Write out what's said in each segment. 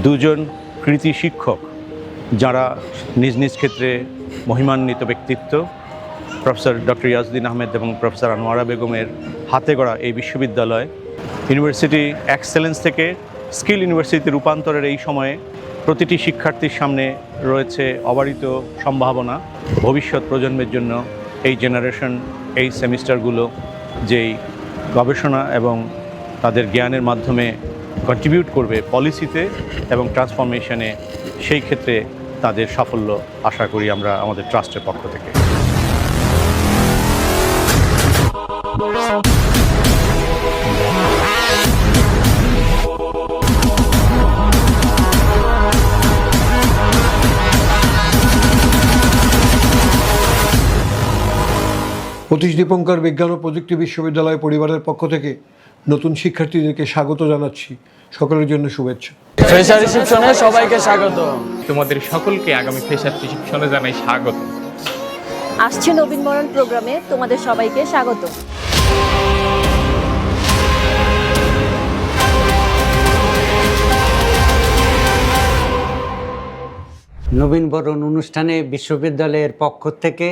দুজন কৃতি শিক্ষক যারা নিজ নিজ ক্ষেত্রে মহিমান্বিত ব্যক্তিত্ব, প্রফেসর ডক্টর ইয়াজউদ্দিন আহমেদ এবং প্রফেসর আনোয়ারা বেগমের হাতে গড়া এই বিশ্ববিদ্যালয় ইউনিভার্সিটি এক্সেলেন্স থেকে স্কিল ইউনিভার্সিটিতে রূপান্তরের এই সময়ে প্রতিটি শিক্ষার্থীর সামনে রয়েছে অবারিত সম্ভাবনা। ভবিষ্যৎ প্রজন্মের জন্য এই জেনারেশন, এই সেমিস্টারগুলো যেই গবেষণা এবং তাদের জ্ঞানের মাধ্যমে কন্ট্রিবিউট করবে পলিসিতে এবং ট্রান্সফরমেশনে, সেই ক্ষেত্রে তাদের সাফল্য আশা করি আমরা আমাদের ট্রাস্টের পক্ষ থেকে। অতীশ দীপঙ্কর বিজ্ঞান ও প্রযুক্তি বিশ্ববিদ্যালয় পরিবারের পক্ষ থেকে নতুন শিক্ষার্থীদেরকে স্বাগত জানাচ্ছি। সকলের জন্য শুভেচ্ছা। ফ্রেশার রিসেপশনে সবাইকে স্বাগত। তোমাদের সকলকে আগামী ফ্রেশার রিসেপশনে জানাই স্বাগত। আসছে নবীনবরণ প্রোগ্রামে তোমাদের সবাইকে স্বাগত। নবীনবরণ অনুষ্ঠানে বিশ্ববিদ্যালয়ের পক্ষ থেকে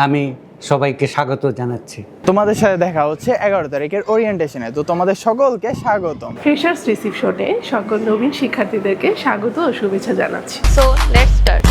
আমি সবাইকে স্বাগত জানাচ্ছি। তোমাদের সাথে দেখা হচ্ছে 11 তারিখের ওরিয়েন্টেশনে, তো তোমাদের সকলকে স্বাগতম। ফ্রেশার্স রিসেপশনে সকল নবীন শিক্ষার্থীদেরকে স্বাগত ও শুভেচ্ছা জানাচ্ছি। So let's start.